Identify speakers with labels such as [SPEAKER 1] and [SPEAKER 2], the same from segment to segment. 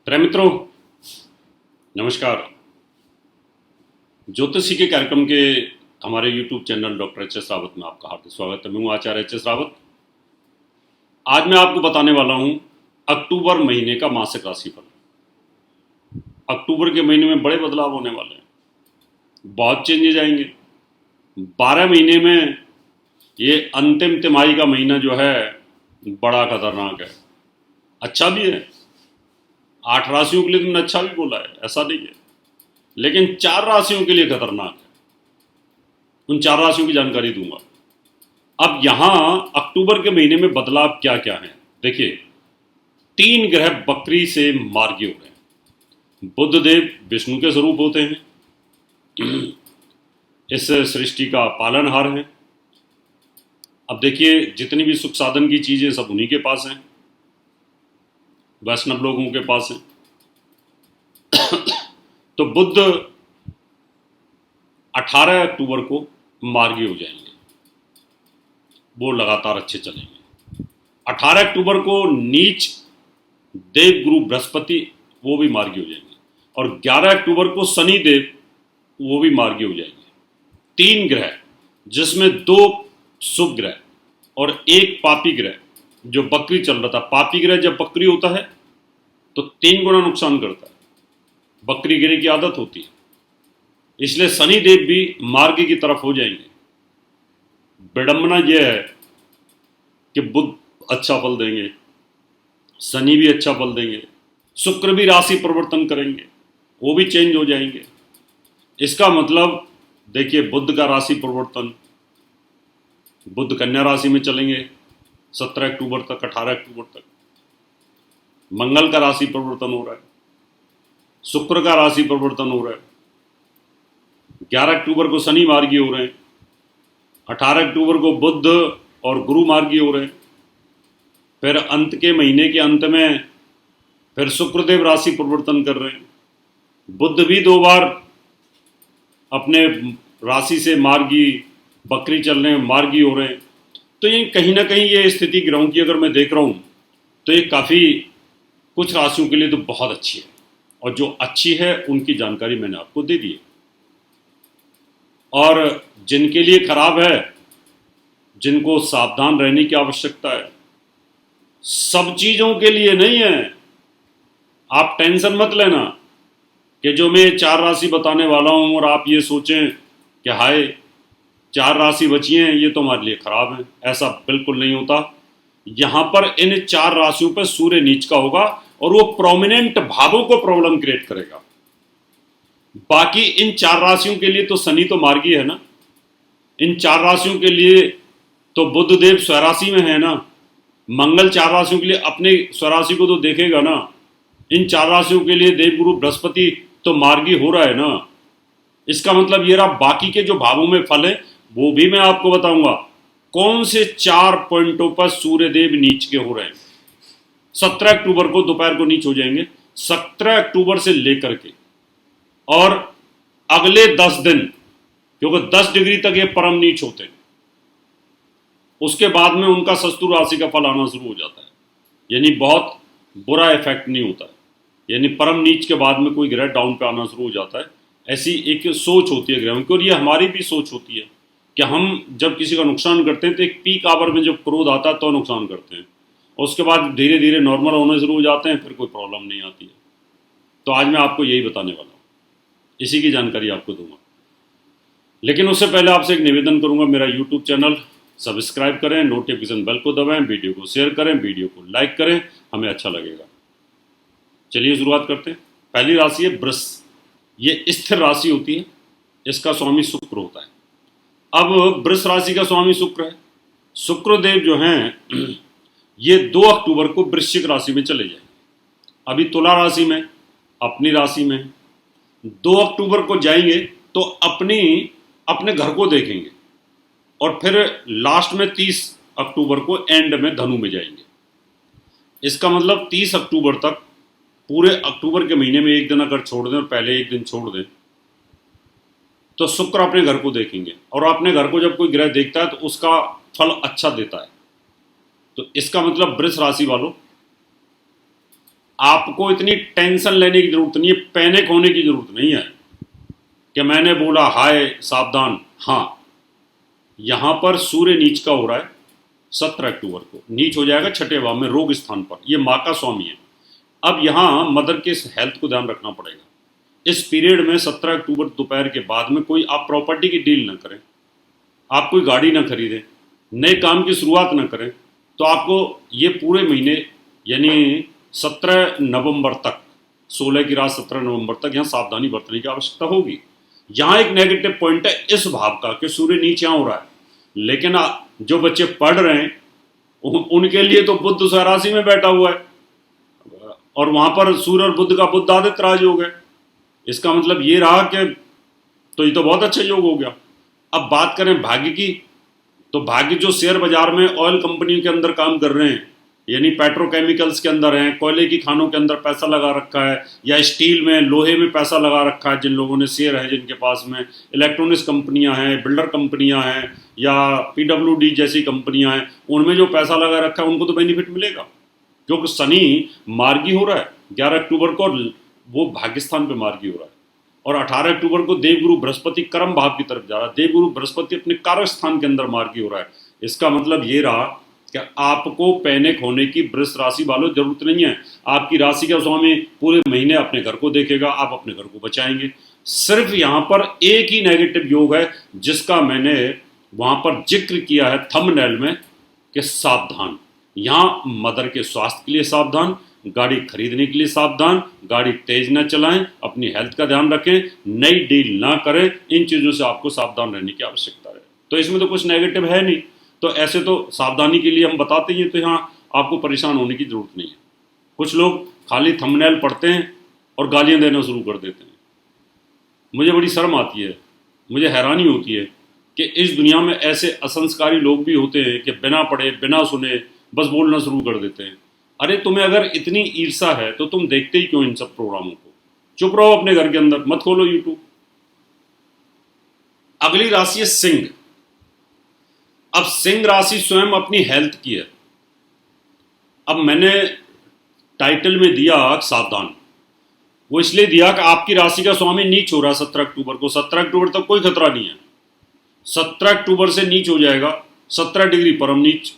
[SPEAKER 1] प्रिय मित्रों, नमस्कार। ज्योतिषी के कार्यक्रम के हमारे YouTube channel doctor HS. Rawat में आपका हार्दिक स्वागत है। मैं हूँ आचार्य एच.एस. रावत। आज मैं आपको बताने वाला हूँ अक्टूबर महीने का मासिक राशिफल। अक्टूबर के महीने में बड़े बदलाव होने वाले हैं, बहुत चेंजेज आएंगे। 12 महीने में ये अंतिम तिमाही का महीना जो है बड़ा खतरनाक है। अच्छा भी है, 8 राशियों के लिए तुमने अच्छा भी बोला है, ऐसा नहीं है, लेकिन 4 राशियों के लिए खतरनाक है। उन 4 राशियों की जानकारी दूंगा। अब यहां अक्टूबर के महीने में बदलाव क्या क्या है देखिए। 3 ग्रह बकरी से मार्गी हो रहे हैं। बुध देव विष्णु के स्वरूप होते हैं, इस सृष्टि का पालनहार है। अब देखिए, जितनी भी सुख साधन की चीजें सब उन्हीं के पास हैं, वैष्णव लोगों के पास है। तो बुध 18 अक्टूबर को मार्गी हो जाएंगे, वो लगातार अच्छे चलेंगे। 18 अक्टूबर को नीच देवगुरु बृहस्पति वो भी मार्गी हो जाएंगे, और 11 अक्टूबर को शनि देव वो भी मार्गी हो जाएंगे। 3 ग्रह, जिसमें 2 शुभ ग्रह और 1 पापी ग्रह जो बकरी चल रहा था। पापी ग्रह जब बकरी होता है तो 3 गुना नुकसान करता है, बकरी गिरी की आदत होती है। इसलिए शनि देव भी मार्ग की तरफ हो जाएंगे। विडंबना यह है कि बुध अच्छा फल देंगे, शनि भी अच्छा फल देंगे, शुक्र भी राशि परिवर्तन करेंगे, वो भी चेंज हो जाएंगे। इसका मतलब देखिए, बुध का राशि परिवर्तन, बुध कन्या राशि में चलेंगे 17 अक्टूबर तक, 18 अक्टूबर तक। मंगल का राशि परिवर्तन हो रहा है, शुक्र का राशि परिवर्तन हो रहा है। 11 अक्टूबर को शनि मार्गी हो रहे हैं, 18 अक्टूबर को बुध और गुरु मार्गी हो रहे हैं। फिर अंत के महीने के अंत में फिर शुक्रदेव राशि परिवर्तन कर रहे हैं। बुध भी 2 बार अपने राशि से मार्गी, बकरी चल रहे हैं, मार्गी हो रहे हैं। तो ये कहीं ना कहीं ये स्थिति ग्रहों की अगर मैं देख रहा हूँ तो ये काफ़ी कुछ राशियों के लिए तो बहुत अच्छी है, और जो अच्छी है उनकी जानकारी मैंने आपको दे दी है। और जिनके लिए खराब है, जिनको सावधान रहने की आवश्यकता है, सब चीज़ों के लिए नहीं है। आप टेंशन मत लेना कि जो मैं 4 राशि बताने वाला हूं और आप ये सोचें कि हाय 4 राशि बची हैं, ये तो हमारे लिए खराब है। ऐसा बिल्कुल नहीं होता। यहां पर इन 4 राशियों पर सूर्य नीच का होगा और वो प्रोमिनेंट भावों को प्रॉब्लम क्रिएट करेगा। बाकी इन 4 राशियों के लिए तो शनि तो मार्गी है ना, इन 4 राशियों के लिए तो बुध देव स्वराशि में है ना, मंगल 4 राशियों के लिए अपने स्वराशि को तो देखेगा ना, इन 4 राशियों के लिए देवगुरु बृहस्पति तो मार्गी हो रहा है ना। इसका मतलब ये रहा, बाकी के जो भावों में फल है वो भी मैं आपको बताऊंगा कौन से 4 पॉइंटों पर सूर्यदेव नीच के हो रहे हैं। 17 अक्टूबर को दोपहर को नीच हो जाएंगे, 17 अक्टूबर से लेकर के और अगले 10 दिन, क्योंकि 10 डिग्री तक ये परम नीच होते हैं, उसके बाद में उनका शत्रु राशि का फल आना शुरू हो जाता है। यानी बहुत बुरा इफेक्ट नहीं होता है, यानी परम नीच के बाद में कोई ग्रह डाउन पे आना शुरू हो जाता है। ऐसी एक सोच होती है ग्रहों की, और ये हमारी भी सोच होती है कि हम जब किसी का नुकसान करते हैं तो एक पीक आवर में जब क्रोध आता है तो नुकसान करते हैं, और उसके बाद धीरे धीरे नॉर्मल होने शुरू हो जाते हैं, फिर कोई प्रॉब्लम नहीं आती है। तो आज मैं आपको यही बताने वाला हूँ, इसी की जानकारी आपको दूंगा। लेकिन उससे पहले आपसे एक निवेदन करूंगा, मेरा यूट्यूब चैनल सब्सक्राइब करें, नोटिफिकेशन बेल को दबाएं, वीडियो को शेयर करें, वीडियो को लाइक करें, हमें अच्छा लगेगा। चलिए शुरुआत करते हैं। पहली राशि है वृष। ये स्थिर राशि होती है, इसका स्वामी शुक्र होता है। अब वृष राशि का स्वामी शुक्र है। शुक्रदेव जो हैं ये 2 अक्टूबर को वृश्चिक राशि में चले जाएंगे। अभी तुला राशि में, अपनी राशि में 2 अक्टूबर को जाएंगे तो अपने घर को देखेंगे, और फिर लास्ट में 30 अक्टूबर को एंड में धनु में जाएंगे। इसका मतलब 30 अक्टूबर तक, पूरे अक्टूबर के महीने में एक दिन अगर छोड़ दें और पहले एक दिन छोड़ दें तो शुक्र अपने घर को देखेंगे, और अपने घर को जब कोई ग्रह देखता है तो उसका फल अच्छा देता है। तो इसका मतलब वृष राशि वालों आपको इतनी टेंशन लेने की जरूरत नहीं है, पैनिक होने की जरूरत नहीं है कि मैंने बोला हाय सावधान। हाँ, यहां पर सूर्य नीच का हो रहा है 17 अक्टूबर को, नीच हो जाएगा छठे भाव में रोग स्थान पर। ये माँ का स्वामी है। अब यहाँ मदर के हेल्थ को ध्यान रखना पड़ेगा इस पीरियड में। 17 अक्टूबर दोपहर के बाद में कोई आप प्रॉपर्टी की डील ना करें, आप कोई गाड़ी ना खरीदें, नए काम की शुरुआत ना करें। तो आपको ये पूरे महीने यानी 17 नवंबर तक, 16 की रात 17 नवंबर तक यहाँ सावधानी बरतने की आवश्यकता होगी। यहाँ एक नेगेटिव पॉइंट है इस भाव का कि सूर्य नीचे यहाँ हो रहा है, लेकिन जो बच्चे पढ़ रहे हैं उनके लिए तो बुध स्वराशि में बैठा हुआ है और वहां पर सूर्य और बुध का बुध आदित्य राजयोग है। इसका मतलब ये रहा कि तो ये तो बहुत अच्छा योग हो गया। अब बात करें भाग्य की, तो भाग्य जो शेयर बाजार में ऑयल कंपनी के अंदर काम कर रहे हैं, यानी पेट्रोकेमिकल्स के अंदर हैं, कोयले की खानों के अंदर पैसा लगा रखा है, या स्टील में लोहे में पैसा लगा रखा है, जिन लोगों ने शेयर है जिनके पास में, इलेक्ट्रॉनिक्स कंपनियां हैं, बिल्डर कंपनियां हैं, या PWD जैसी कंपनियां हैं, उनमें जो पैसा लगा रखा है उनको तो बेनिफिट मिलेगा, क्योंकि शनि मार्गी हो रहा है 11 अक्टूबर को, वो भाग्यस्थान पे मार्गी हो रहा है। और 18 अक्टूबर को देवगुरु बृहस्पति कर्म भाव की तरफ जा रहा है। देवगुरु बृहस्पति अपने कार्य स्थान के अंदर मार्गी हो रहा है। इसका मतलब ये रहा कि आपको पैनिक होने की वृष राशि वालों जरूरत नहीं है। आपकी राशि का स्वामी पूरे महीने अपने घर को देखेगा, आप अपने घर को बचाएंगे। सिर्फ यहाँ पर एक ही नेगेटिव योग है जिसका मैंने वहां पर जिक्र किया है थंबनेल में कि सावधान। यहाँ मदर के स्वास्थ्य के लिए सावधान, गाड़ी खरीदने के लिए सावधान, गाड़ी तेज न चलाएं, अपनी हेल्थ का ध्यान रखें, नई डील ना करें। इन चीज़ों से आपको सावधान रहने की आवश्यकता है। तो इसमें तो कुछ नेगेटिव है नहीं, तो ऐसे तो सावधानी के लिए हम बताते ही हैं, तो यहाँ आपको परेशान होने की जरूरत नहीं है। कुछ लोग खाली थंबनेल पढ़ते हैं और गालियाँ देना शुरू कर देते हैं। मुझे बड़ी शर्म आती है, मुझे हैरानी होती है कि इस दुनिया में ऐसे असंस्कारी लोग भी होते हैं कि बिना पढ़े बिना सुने बस बोलना शुरू कर देते हैं। अरे तुम्हें अगर इतनी ईर्षा है तो तुम देखते ही क्यों इन सब प्रोग्रामों को? चुप रहो अपने घर के अंदर, मत खोलो यूट्यूब। अगली राशि है सिंह। अब सिंह राशि स्वयं अपनी हेल्थ की है। अब मैंने टाइटल में दिया सावधान, वो इसलिए दिया कि आपकी राशि का स्वामी नीच हो रहा है 17 अक्टूबर को। 17 अक्टूबर तक कोई खतरा नहीं है, 17 अक्टूबर से नीच हो जाएगा 17 डिग्री परम नीच,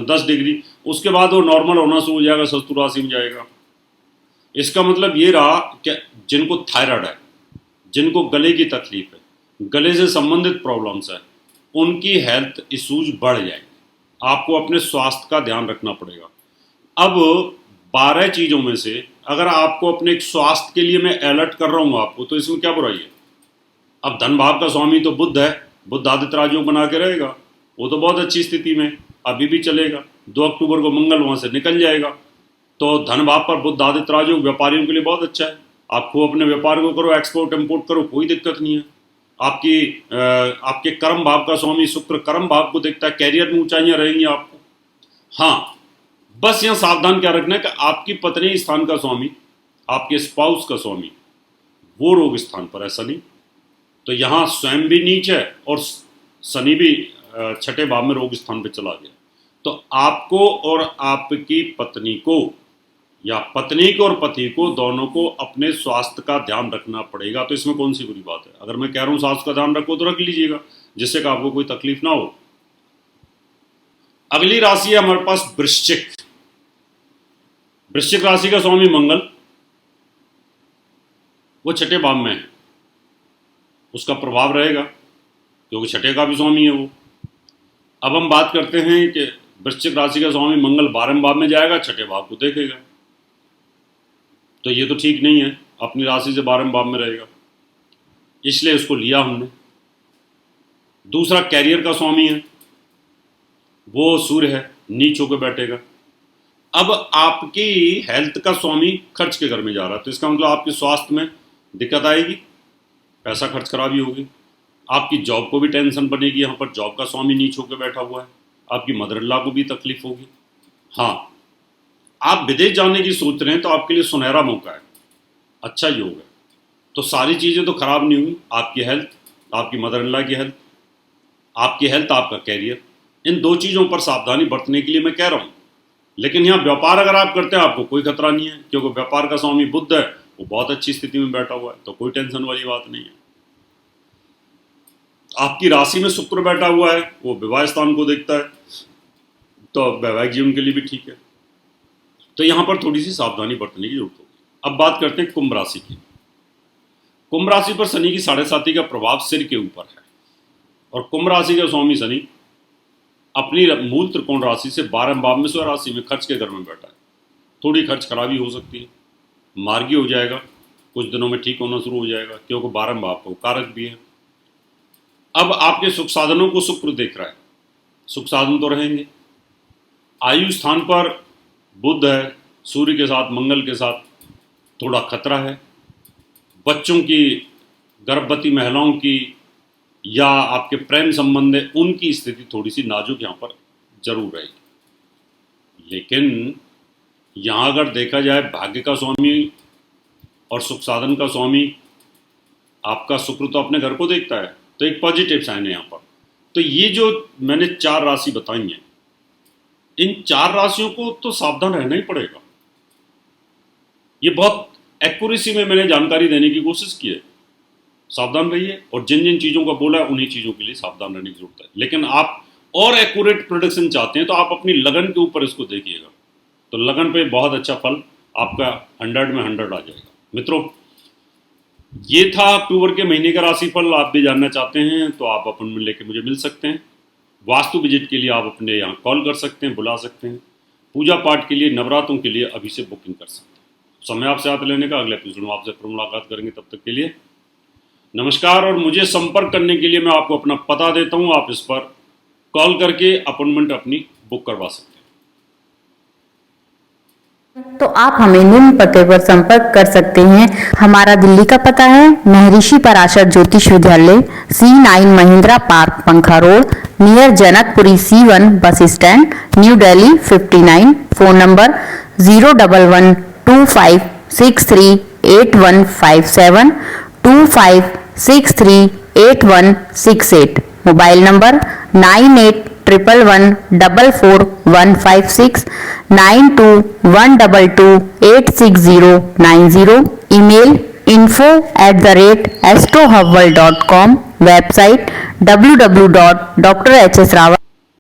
[SPEAKER 1] 10 डिग्री, उसके बाद वो नॉर्मल होना शुरू हो जाएगा, शत्रु राशि में जाएगा। इसका मतलब ये रहा कि जिनको थायराइड है, जिनको गले की तकलीफ है, गले से संबंधित प्रॉब्लम्स है, उनकी हेल्थ इश्यूज बढ़ जाएंगे। आपको अपने स्वास्थ्य का ध्यान रखना पड़ेगा। अब 12 चीज़ों में से अगर आपको अपने स्वास्थ्य के लिए मैं अलर्ट कर रहा हूँ आपको, तो इसमें क्या बुराई है? अब धन भाव का स्वामी तो बुध है, बुध आदित्य राजयोग बना के रहेगा, वो तो बहुत अच्छी स्थिति में अभी भी चलेगा। 2 अक्टूबर को मंगल वहाँ से निकल जाएगा, तो धन भाव पर बुध आदित्य राजयोग व्यापारियों के लिए बहुत अच्छा है। आप खूब अपने व्यापार को करो, एक्सपोर्ट इम्पोर्ट करो, कोई दिक्कत नहीं है। आपके कर्म भाव का स्वामी शुक्र कर्म भाव को देखता है, कैरियर में ऊंचाइयां रहेंगी आपको। हाँ, बस यहाँ सावधान क्या रखना है कि आपकी पत्नी स्थान का स्वामी, आपके स्पाउस का स्वामी, वो रोग स्थान पर है शनि। तो यहाँ स्वयं भी नीच है और शनि भी छठे भाव में रोग स्थान पे चला गया। तो आपको और आपकी पत्नी को, या पत्नी को और पति को, दोनों को अपने स्वास्थ्य का ध्यान रखना पड़ेगा। तो इसमें कौन सी बुरी बात है? अगर मैं कह रहा हूँ स्वास्थ्य का ध्यान रखो तो रख लीजिएगा, जिससे कि आपको कोई तकलीफ ना हो। अगली राशि है हमारे पास वृश्चिक। वृश्चिक राशि का स्वामी मंगल, वो छठे भाव में है, उसका प्रभाव रहेगा क्योंकि छठे का भी स्वामी है वो। अब हम बात करते हैं कि वृश्चिक राशि का स्वामी मंगल 12वें भाव में जाएगा, छठे भाव को देखेगा, तो ये तो ठीक नहीं है, अपनी राशि से 12वें भाव में रहेगा, इसलिए उसको लिया हमने। दूसरा कैरियर का स्वामी है, वो सूर्य है, नीच होकर बैठेगा। अब आपकी हेल्थ का स्वामी खर्च के घर में जा रहा है, तो इसका मतलब आपके स्वास्थ्य में दिक्कत आएगी, पैसा खर्च खराबी होगी। आपकी जॉब को भी टेंशन बनेगी, यहाँ पर जॉब का स्वामी नीच होकर बैठा हुआ है, आपकी मदर इन लॉ को भी तकलीफ होगी। हाँ, आप विदेश जाने की सोच रहे हैं तो आपके लिए सुनहरा मौका है, अच्छा योग है। तो सारी चीज़ें तो खराब नहीं हुई, आपकी हेल्थ, आपकी मदर इन लॉ की हेल्थ, आपकी हेल्थ, आपका कैरियर, इन दो चीज़ों पर सावधानी बरतने के लिए मैं कह रहा हूँ। लेकिन यहाँ व्यापार अगर आप करते हैं आपको कोई खतरा नहीं है, क्योंकि व्यापार का स्वामी बुध है, वो बहुत अच्छी स्थिति में बैठा हुआ है, तो कोई टेंशन वाली बात नहीं है। आपकी राशि में शुक्र बैठा हुआ है, वो विवाह स्थान को देखता है, तो वैवाहिक जीवन के लिए भी ठीक है। तो यहाँ पर थोड़ी सी सावधानी बरतने की जरूरत होगी। अब बात करते हैं कुंभ राशि की। कुंभ राशि पर शनि की 7.5 का प्रभाव सिर के ऊपर है, और कुंभ राशि का स्वामी शनि अपनी मूल त्रिकोण राशि से 12वें भाव में स्व राशि में खर्च के घर में बैठा है। थोड़ी खर्च खराबी हो सकती है, मार्गी हो जाएगा, कुछ दिनों में ठीक होना शुरू हो जाएगा, क्योंकि 12वें भाव को कारक भी है। अब आपके सुख साधनों को शुक्र देख रहा है, सुख साधन तो रहेंगे। आयु स्थान पर बुध है, सूर्य के साथ मंगल के साथ थोड़ा खतरा है। बच्चों की, गर्भवती महिलाओं की, या आपके प्रेम संबंध है उनकी स्थिति थोड़ी सी नाजुक यहाँ पर जरूर रहेगी। लेकिन यहाँ अगर देखा जाए भाग्य का स्वामी और सुख साधन का स्वामी आपका शुक्र तो अपने घर को देखता है, तो एक पॉजिटिव साइन है यहाँ पर। तो ये जो मैंने 4 राशि बताई हैं, इन 4 राशियों को तो सावधान रहना ही पड़ेगा। ये बहुत एक्यूरेसी में मैंने जानकारी देने की कोशिश की है, सावधान रहिए। और जिन जिन चीज़ों का बोला है उन्हीं चीज़ों के लिए सावधान रहने की जरूरत है। लेकिन आप और एक्यूरेट प्रोडिक्शन चाहते हैं तो आप अपनी लगन के ऊपर इसको देखिएगा, तो लगन पे बहुत अच्छा फल आपका 100 में 100 आ जाएगा। मित्रों, ये था अक्टूबर के महीने का राशिफल। आप भी जानना चाहते हैं तो आप अपॉइंटमेंट लेके मुझे मिल सकते हैं। वास्तु विजिट के लिए आप अपने यहाँ कॉल कर सकते हैं, बुला सकते हैं। पूजा पाठ के लिए, नवरात्रों के लिए अभी से बुकिंग कर सकते हैं। समय आपसे हाथ लेने का, अगले एपिसोड में आपसे फिर मुलाकात करेंगे। तब तक के लिए नमस्कार। और मुझे संपर्क करने के लिए मैं आपको अपना पता देता हूँ, आप इस पर कॉल करके अपॉइंटमेंट अपनी बुक करवा सकते हैं।
[SPEAKER 2] तो आप हमें निम्न पते पर संपर्क कर सकते हैं। हमारा दिल्ली का पता है महर्षि पराशर ज्योतिष विद्यालय, C9 महिंद्रा पार्क, पंखा road, near Janakpuri C1 bus stand, new Delhi 59। Phone number 01125638157, 25638168। Mobile number 9811144156, 9212286090। Email info@astrohubworld.com। Website www.drhsrawat